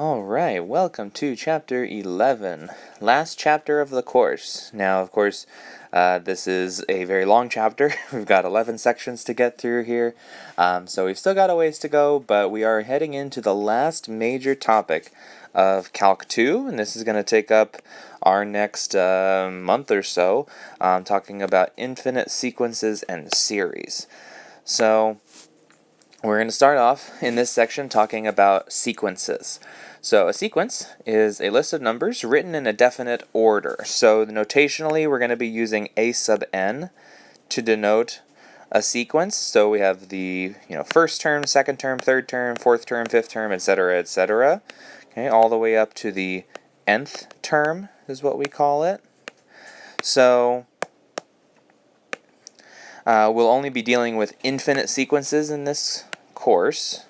Alright, welcome to chapter 11, last chapter of the course. Now, of course, this is a very long chapter. We've got 11 sections to get through here, so we've still got a ways to go, but we are heading into the last major topic of Calc 2, and this is going to take up our next month or so, talking about infinite sequences and series. So, we're going to start off in this section talking about sequences. So a sequence is a list of numbers written in a definite order. So notationally, we're going to be using a sub n to denote a sequence. So we have the first term, second term, third term, fourth term, fifth term, etc., etc. Okay, all the way up to the nth term is what we call it. So we'll only be dealing with infinite sequences in this course.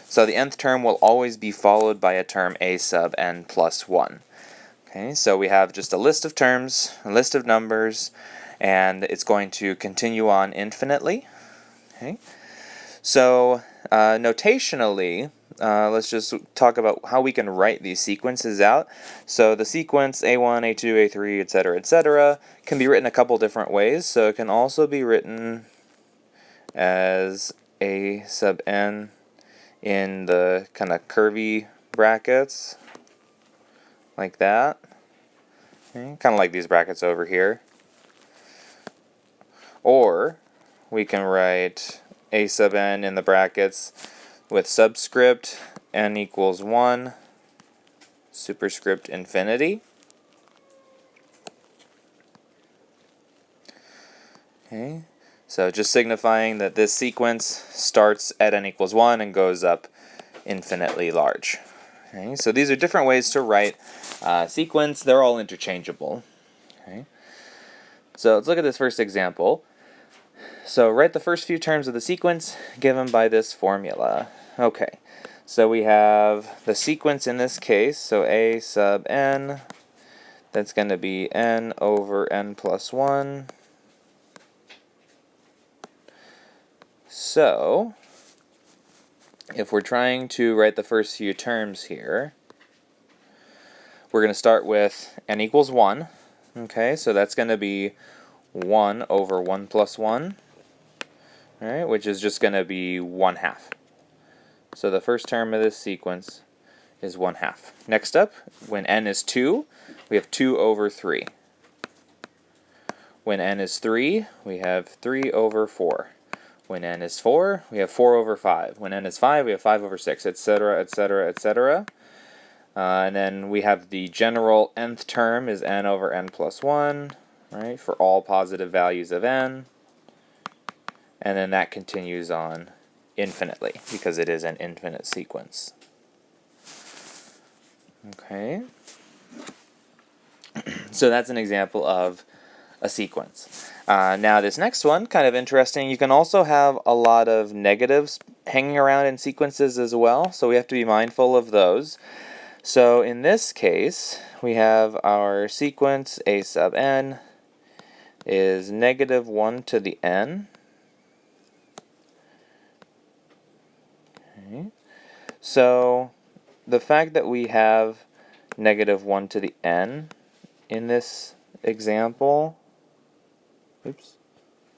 So the nth term will always be followed by a term a sub n plus 1. Okay, so we have just a list of terms, a list of numbers, and it's going to continue on infinitely. Okay, so notationally, let's just talk about how we can write these sequences out. So the sequence a1, a2, a3, etc., etc. can be written a couple different ways. So it can also be written as a sub n in the kind of curvy brackets, like that. Okay, kind of like these brackets over here. Or we can write a sub n in the brackets with subscript n equals 1, superscript infinity. Okay, so just signifying that this sequence starts at n equals 1 and goes up infinitely large. Okay, so these are different ways to write sequence. They're all interchangeable. Okay, so let's look at this first example. So write the first few terms of the sequence given by this formula. Okay, so we have the sequence in this case, so a sub n, that's going to be n over n plus 1. So, if we're trying to write the first few terms here, we're going to start with n equals 1. Okay, so that's going to be 1 over 1 plus 1, right, which is just going to be 1/2. So the first term of this sequence is 1/2. Next up, when n is 2, we have 2 over 3. When n is 3, we have 3 over 4. When n is 4, we have 4 over 5. When n is 5, we have 5 over 6, etc., etc., etc. And then we have the general nth term is n over n plus 1, right, for all positive values of n. And then that continues on infinitely, because it is an infinite sequence. Okay. So that's an example of a sequence. Now this next one, kind of interesting. You can also have a lot of negatives hanging around in sequences as well, so we have to be mindful of those. So in this case, we have our sequence a sub n is negative 1 to the n. Okay. So the fact that we have negative 1 to the n in this example, oops,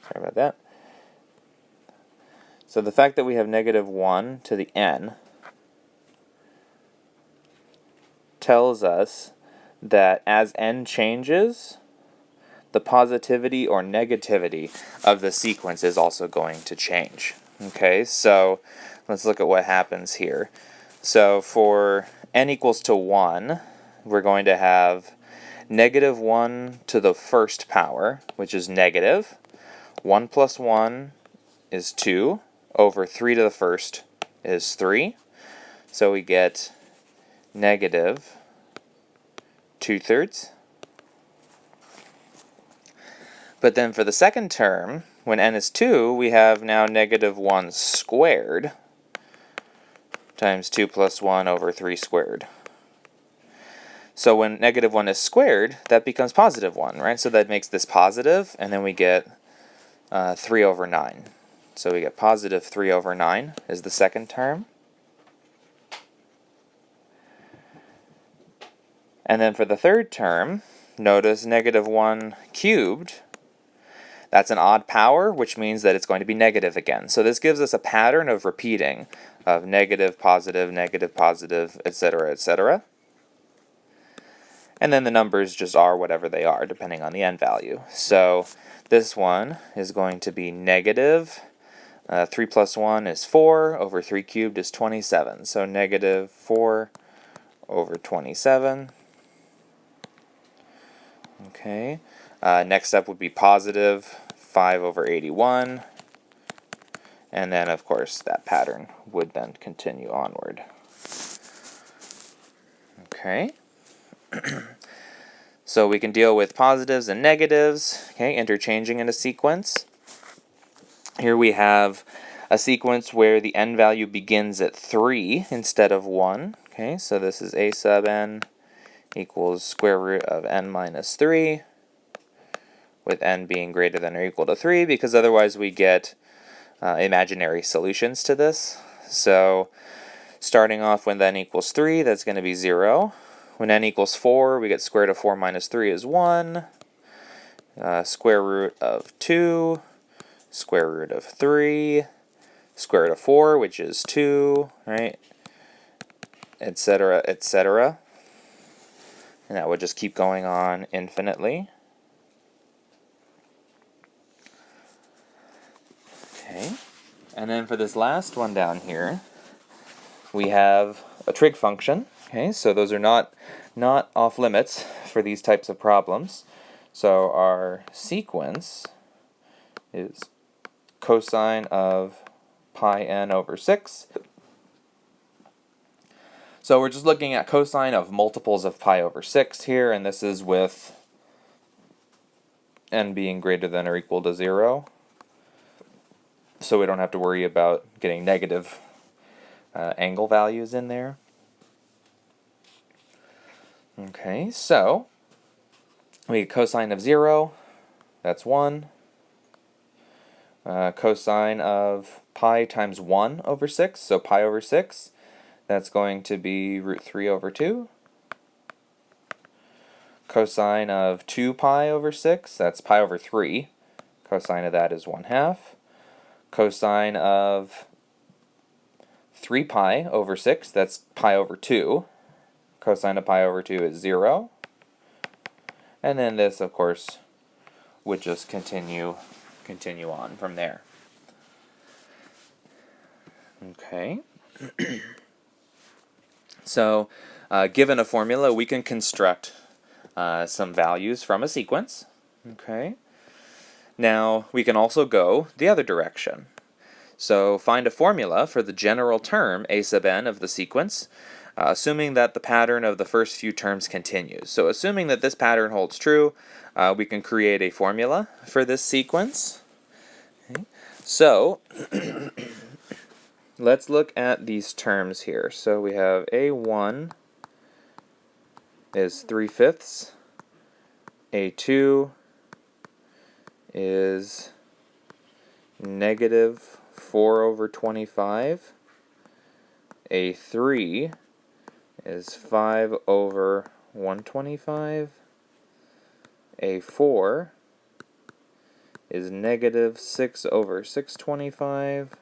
sorry about that. So the fact that we have negative 1 to the n tells us that as n changes, the positivity or negativity of the sequence is also going to change. Okay, so let's look at what happens here. So for n equals to 1, we're going to have negative 1 to the first power, which is negative. 1 plus 1 is 2, over 3 to the first is 3. So we get negative 2/3. But then for the second term, when n is 2, we have now negative 1 squared times 2 plus 1 over 3 squared. So when negative 1 is squared, that becomes positive 1, right? So that makes this positive, and then we get 3 over 9. So we get positive 3 over 9 is the second term. And then for the third term, notice negative 1 cubed. That's an odd power, which means that it's going to be negative again. So this gives us a pattern of repeating of negative, positive, etc., etc. And then the numbers just are whatever they are, depending on the n value. So this one is going to be negative. 3 plus 1 is 4, over 3 cubed is 27. So negative 4 over 27. Okay. Next up would be positive 5 over 81. And then, of course, that pattern would then continue onward. Okay. So we can deal with positives and negatives, okay, interchanging in a sequence. Here we have a sequence where the n value begins at 3 instead of 1. Okay, so this is a sub n equals square root of n minus 3, with n being greater than or equal to 3, because otherwise we get imaginary solutions to this. So starting off when n equals 3, that's going to be 0. When n equals 4, we get square root of 4 minus 3 is 1. Square root of 2, square root of 3, square root of 4, which is 2, right? Etc., etc. And that would just keep going on infinitely. Okay. And then for this last one down here, we have a trig function. Okay, so those are not off limits for these types of problems. So our sequence is cosine of pi n over 6. So we're just looking at cosine of multiples of pi over 6 here, and this is with n being greater than or equal to 0. So we don't have to worry about getting negative angle values in there. Okay, so we get cosine of 0, that's 1. Cosine of pi times 1 over 6, so pi over 6, that's going to be root 3 over 2. Cosine of 2 pi over 6, that's pi over 3. Cosine of that is 1/2. Cosine of 3 pi over 6, that's pi over 2. Cosine of pi over 2 is 0. And then this, of course, would just continue on from there. Okay. So, given a formula, we can construct some values from a sequence. Okay. Now, we can also go the other direction. So, find a formula for the general term a sub n of the sequence, assuming that the pattern of the first few terms continues. So, assuming that this pattern holds true, we can create a formula for this sequence. Okay. So, let's look at these terms here. So, we have a1 is 3/5, a2 is negative 4 over 25, a3 is 5 over 125, a4 is negative 6 over 625,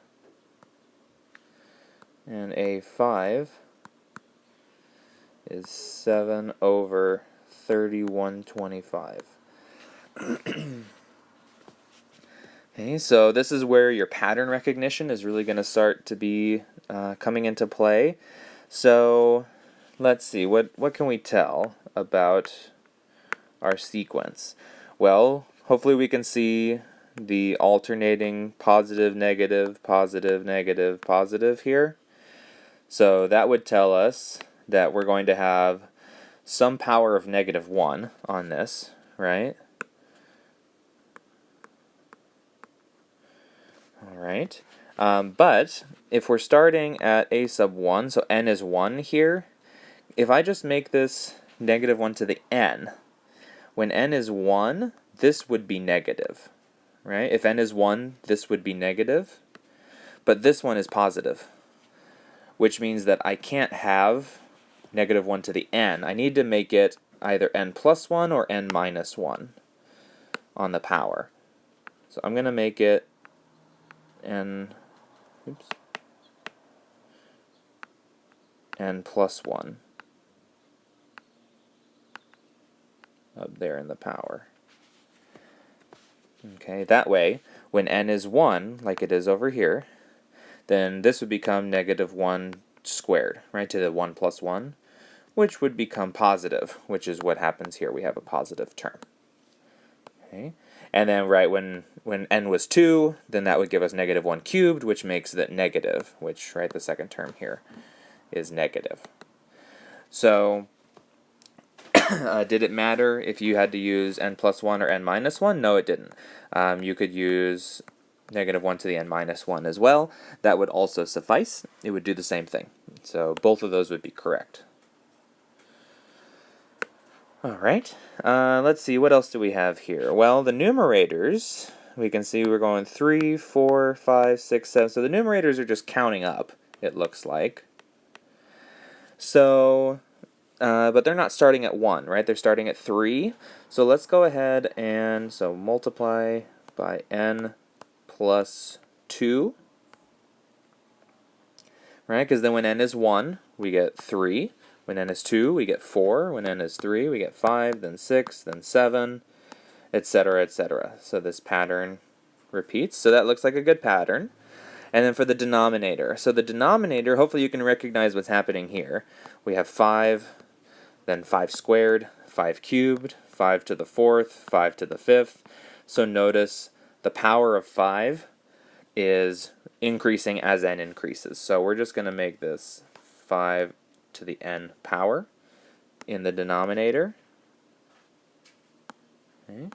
and a5 is 7 over 3125. Okay, so this is where your pattern recognition is really going to start to be coming into play. So let's see, what can we tell about our sequence? Well, hopefully we can see the alternating positive, negative, positive, negative, positive here. So that would tell us that we're going to have some power of negative 1 on this, right? Alright, but if we're starting at a sub 1, so n is 1 here, if I just make this negative 1 to the n, when n is 1, this would be negative, right? If n is 1, this would be negative, but this one is positive, which means that I can't have negative 1 to the n, I need to make it either n plus 1 or n minus 1 on the power. So I'm going to make it n plus 1 up there in the power. Okay, that way, when n is 1, like it is over here, then this would become negative 1 squared, right, to the 1 plus 1, which would become positive, which is what happens here. We have a positive term. Okay, and then right when n was 2, then that would give us negative 1 cubed, which makes that negative, which, right, the second term here is negative. So did it matter if you had to use n plus 1 or n minus 1? No, it didn't. You could use negative 1 to the n minus 1 as well. That would also suffice. It would do the same thing. So both of those would be correct. All right, let's see, what else do we have here? Well, the numerators, we can see we're going 3, 4, 5, 6, 7. So the numerators are just counting up, it looks like. So, but they're not starting at 1, right? They're starting at 3. So let's go ahead and multiply by n plus 2. Right, because then when n is 1, we get 3. When n is 2, we get 4. When n is 3, we get 5, then 6, then 7, etc., etc. So this pattern repeats. So that looks like a good pattern. And then for the denominator. So the denominator, hopefully you can recognize what's happening here. We have 5, then 5 squared, 5 cubed, 5 to the 4th, 5 to the 5th. So notice the power of 5 is increasing as n increases. So we're just going to make this 5 to the n power in the denominator. Okay.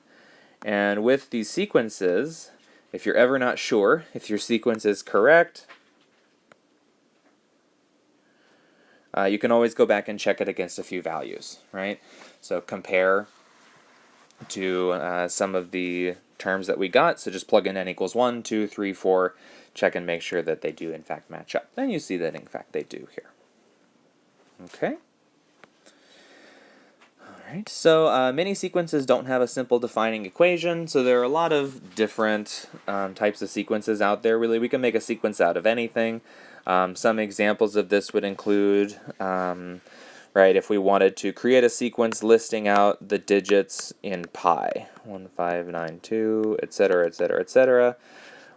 And with these sequences, if you're ever not sure if your sequence is correct, you can always go back and check it against a few values, right? So compare to some of the terms that we got. So just plug in n equals 1, 2, 3, 4, check and make sure that they do in fact match up. And you see that in fact they do here. Okay. Alright, so many sequences don't have a simple defining equation, so there are a lot of different types of sequences out there. Really, we can make a sequence out of anything. Some examples of this would include, right, if we wanted to create a sequence listing out the digits in pi, 1592, etc., etc., etc.,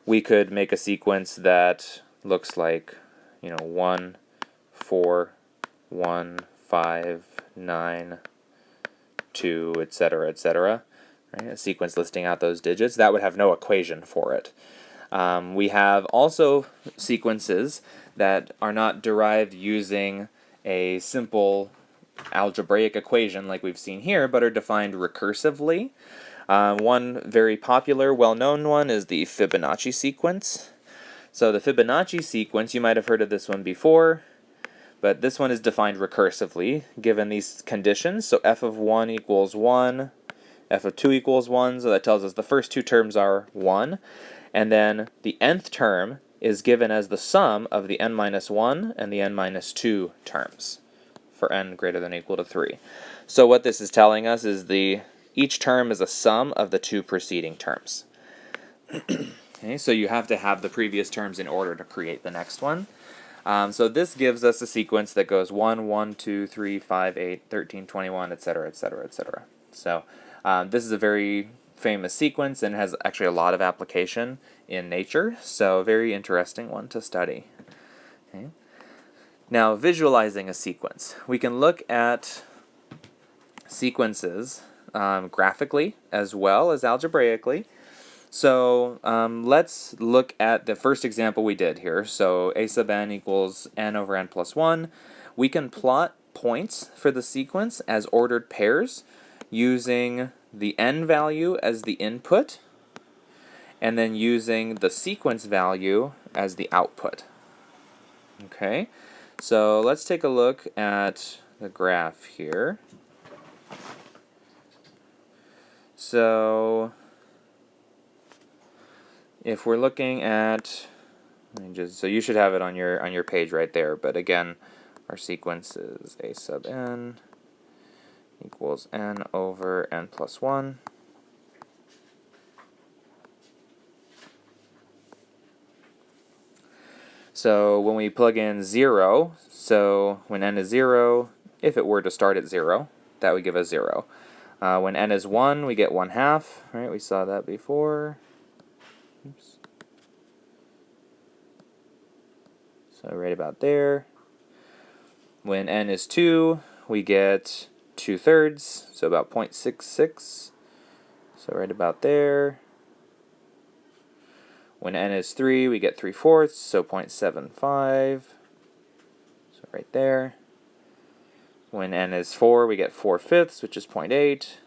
we could make a sequence that looks like, 1, 4, 1, 5, 9, 2, etc., etc., right? A sequence listing out those digits. That would have no equation for it. We have also sequences that are not derived using a simple algebraic equation like we've seen here, but are defined recursively. One very popular, well-known one is the Fibonacci sequence. So the Fibonacci sequence, you might have heard of this one before, but this one is defined recursively given these conditions. So f of 1 equals 1, f of 2 equals 1, so that tells us the first two terms are 1. And then the nth term is given as the sum of the n minus 1 and the n minus 2 terms for n greater than or equal to 3. So what this is telling us is each term is a sum of the two preceding terms. Okay, so you have to have the previous terms in order to create the next one. So this gives us a sequence that goes 1, 1, 2, 3, 5, 8, 13, 21, etc., etc., etc. So this is a very famous sequence and has actually a lot of application in nature, so a very interesting one to study. Okay. Now, visualizing a sequence. We can look at sequences graphically as well as algebraically. So let's look at the first example we did here. So a sub n equals n over n plus 1. We can plot points for the sequence as ordered pairs using the n value as the input and then using the sequence value as the output. Okay, so let's take a look at the graph here. So if we're looking at, so you should have it on your page right there, but again, our sequence is a sub n equals n over n plus 1. So when we plug in 0, so when n is 0, if it were to start at 0, that would give us 0. When n is 1, we get 1/2, right? We saw that before. Oops. So right about there. When n is 2, we get 2/3, so about 0.66. So right about there. When n is 3, we get 3/4, so 0.75. So right there. When n is 4, we get 4/5, which is 0.8.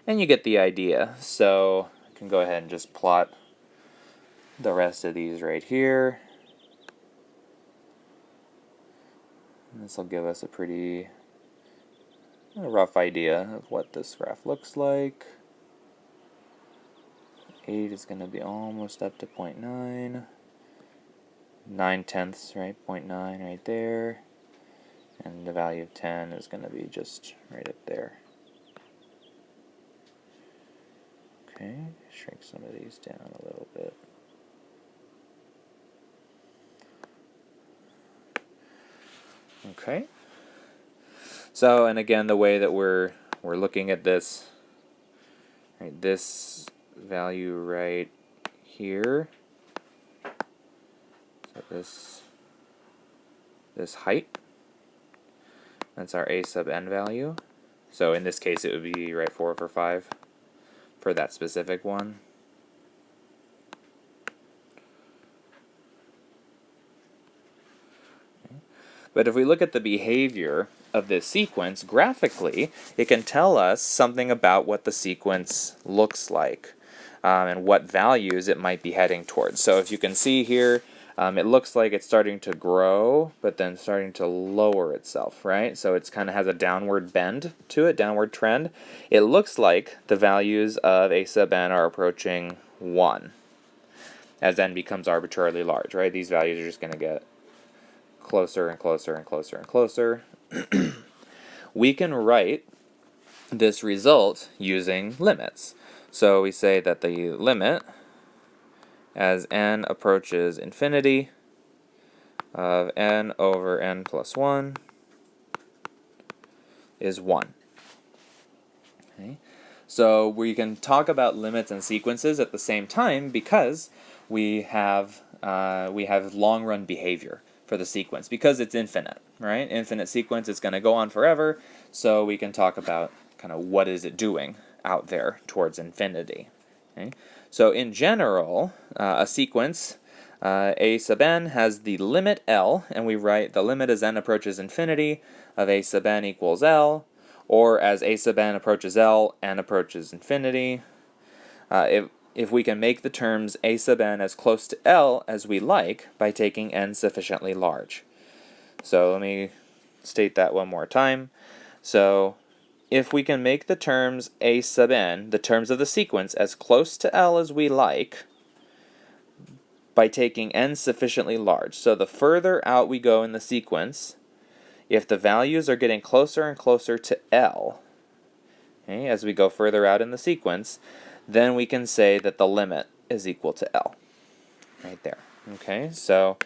And you get the idea. So I can go ahead and just plot the rest of these right here. And this will give us a pretty rough idea of what this graph looks like. 8 is going to be almost up to 0.9. 9/10, right? 0.9 right there. And the value of 10 is going to be just right up there. Okay, shrink some of these down a little bit. Okay. So, and again, the way that we're looking at this, right, this value right here, so this height, that's our a sub n value. So in this case, it would be right 4 over 5 for that specific one. But if we look at the behavior of this sequence graphically, it can tell us something about what the sequence looks like and what values it might be heading towards. So if you can see here, it looks like it's starting to grow, but then starting to lower itself, right? So it's kind of has a downward bend to it, downward trend. It looks like the values of a sub n are approaching 1 as n becomes arbitrarily large, right? These values are just going to get closer and closer and closer and closer. We can write this result using limits. So we say that the limit as n approaches infinity of n over n plus 1 is 1. Okay. So we can talk about limits and sequences at the same time because we have long-run behavior for the sequence because it's infinite, right? Infinite sequence is going to go on forever, so we can talk about kind of what is it doing out there towards infinity. Okay? So in general, a sequence, a sub n has the limit L, and we write the limit as n approaches infinity of a sub n equals L, or as a sub n approaches L, n approaches infinity. If we can make the terms a sub n as close to L as we like by taking n sufficiently large. So let me state that one more time. So if we can make the terms a sub n, the terms of the sequence, as close to L as we like by taking n sufficiently large. So the further out we go in the sequence, if the values are getting closer and closer to L, okay, as we go further out in the sequence, then we can say that the limit is equal to L, right there. Okay, so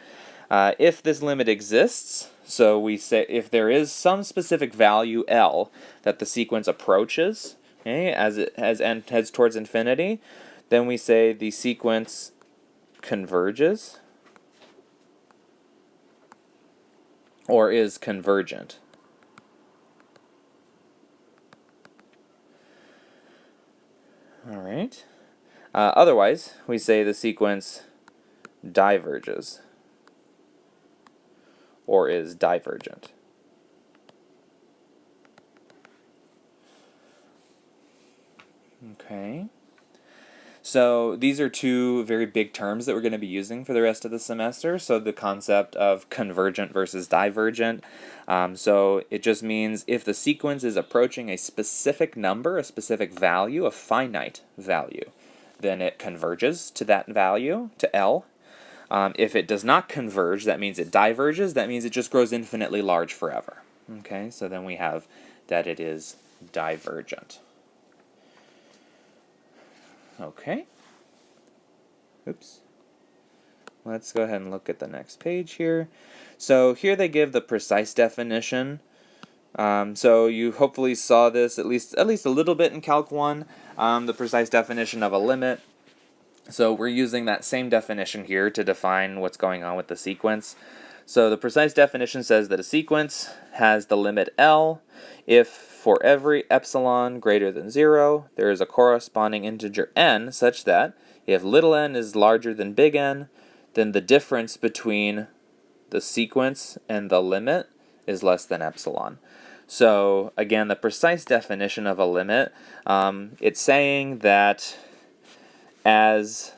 if this limit exists, so we say if there is some specific value L that the sequence approaches, okay, as n heads towards infinity, then we say the sequence converges or is convergent. All right. Otherwise, we say the sequence diverges or is divergent. Okay. So these are two very big terms that we're going to be using for the rest of the semester. So the concept of convergent versus divergent. So it just means if the sequence is approaching a specific number, a specific value, a finite value, then it converges to that value, to L. If it does not converge, that means it diverges. That means it just grows infinitely large forever. Okay, so then we have that it is divergent. Okay. Oops. Let's go ahead and look at the next page here. So here they give the precise definition. So you hopefully saw this at least a little bit in Calc 1, the precise definition of a limit. So we're using that same definition here to define what's going on with the sequence. So the precise definition says that a sequence has the limit L if for every epsilon greater than 0, there is a corresponding integer n such that if little n is larger than big N, then the difference between the sequence and the limit is less than epsilon. So again, the precise definition of a limit, it's saying that as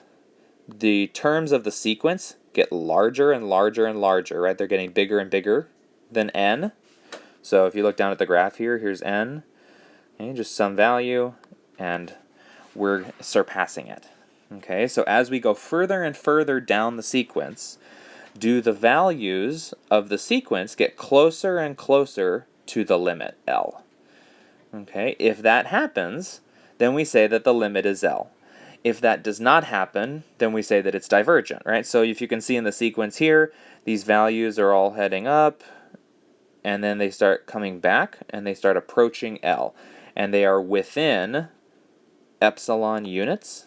the terms of the sequence get larger and larger and larger, right? They're getting bigger and bigger than n. So if you look down at the graph here, here's n, okay, just some value, and we're surpassing it. Okay, so as we go further and further down the sequence, do the values of the sequence get closer and closer to the limit L? Okay, if that happens, then we say that the limit is L. If that does not happen, then we say that it's divergent, right? So if you can see in the sequence here, these values are all heading up, and then they start coming back, and they start approaching L. And they are within epsilon units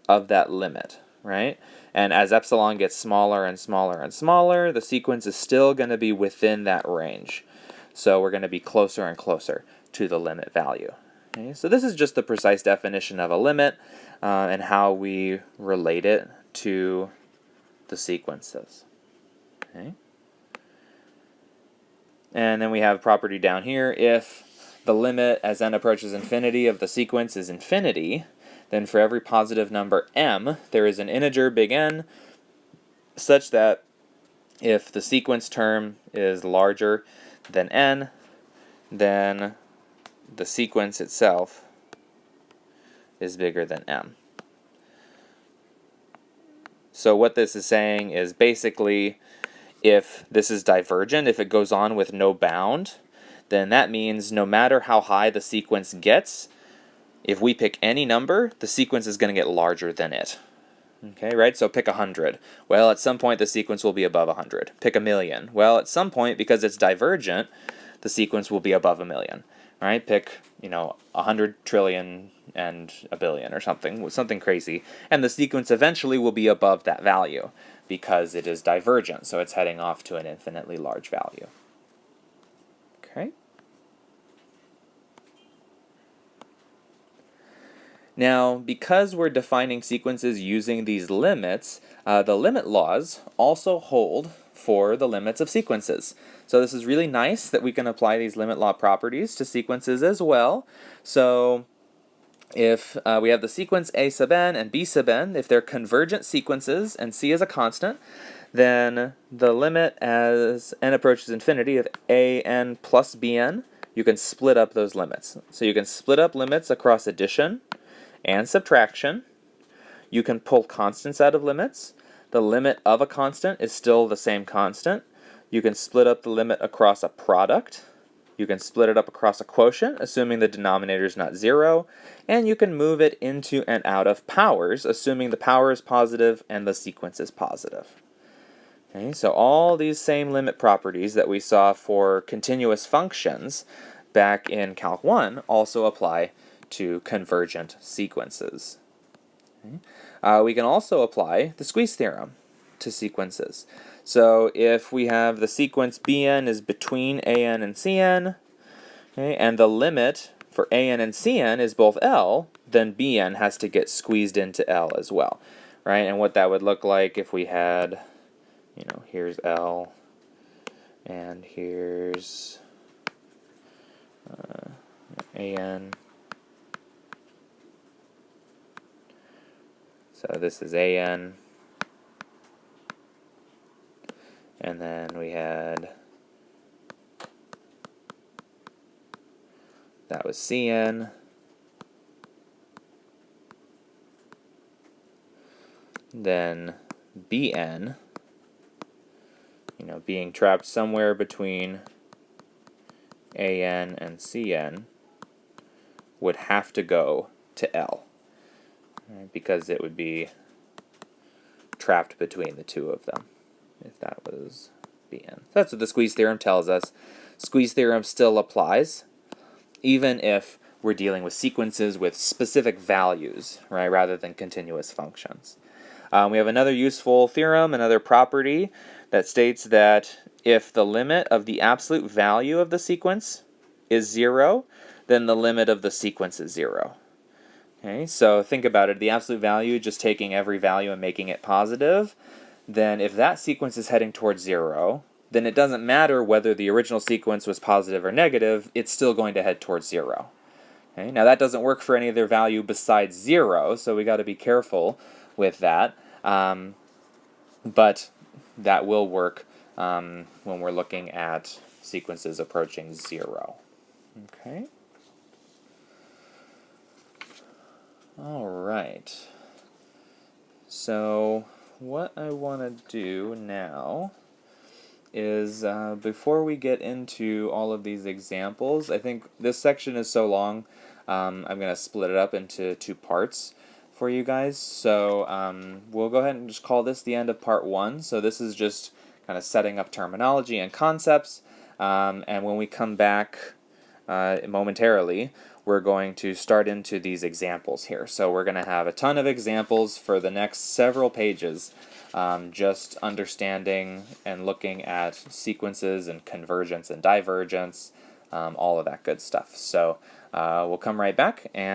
of that limit, right? And as epsilon gets smaller and smaller and smaller, the sequence is still going to be within that range. So we're going to be closer and closer to the limit value. Okay, so this is just the precise definition of a limit and how we relate it to the sequences. Okay. And then we have a property down here. If the limit as n approaches infinity of the sequence is infinity, then for every positive number m, there is an integer big N such that if the sequence term is larger than n, then the sequence itself is bigger than m. So what this is saying is basically if this is divergent, if it goes on with no bound, then that means no matter how high the sequence gets, if we pick any number, the sequence is going to get larger than it. Okay, right? So pick 100. Well, at some point the sequence will be above 100. Pick 1,000,000. Well, at some point, because it's divergent, the sequence will be above 1,000,000. Right? Pick, 100 trillion and a billion or something crazy, and the sequence eventually will be above that value because it is divergent, so it's heading off to an infinitely large value. Okay. Now, because we're defining sequences using these limits, the limit laws also hold for the limits of sequences. So this is really nice that we can apply these limit law properties to sequences as well. So if we have the sequence a sub n and b sub n, if they're convergent sequences and c is a constant, then the limit as n approaches infinity of a n plus b n, you can split up those limits. So you can split up limits across addition and subtraction. You can pull constants out of limits. The limit of a constant is still the same constant. You can split up the limit across a product. You can split it up across a quotient, assuming the denominator is not 0. And you can move it into and out of powers, assuming the power is positive and the sequence is positive. Okay, so all these same limit properties that we saw for continuous functions back in Calc 1 also apply to convergent sequences. Okay. We can also apply the squeeze theorem to sequences. So if we have the sequence Bn is between An and Cn, okay, and the limit for An and Cn is both L, then Bn has to get squeezed into L as well, right? And what that would look like if we had, here's L, and here's An. So this is An, and then we had, that was Cn, then Bn, being trapped somewhere between An and Cn, would have to go to L, right, because it would be trapped between the two of them, if that was Bn. That's what the squeeze theorem tells us. Squeeze theorem still applies, even if we're dealing with sequences with specific values, right, rather than continuous functions. We have another useful theorem, another property, that states that if the limit of the absolute value of the sequence is 0, then the limit of the sequence is 0. Okay, so think about it. The absolute value, just taking every value and making it positive, then if that sequence is heading towards 0, then it doesn't matter whether the original sequence was positive or negative, it's still going to head towards 0. Okay, now that doesn't work for any other value besides 0, so we got to be careful with that. But that will work when we're looking at sequences approaching 0. Okay. All right. So what I want to do now is, before we get into all of these examples, I think this section is so long, I'm going to split it up into 2 parts for you guys. So we'll go ahead and just call this the end of part 1. So this is just kind of setting up terminology and concepts, and when we come back momentarily, we're going to start into these examples here. So we're going to have a ton of examples for the next several pages, just understanding and looking at sequences and convergence and divergence, all of that good stuff. So we'll come right back and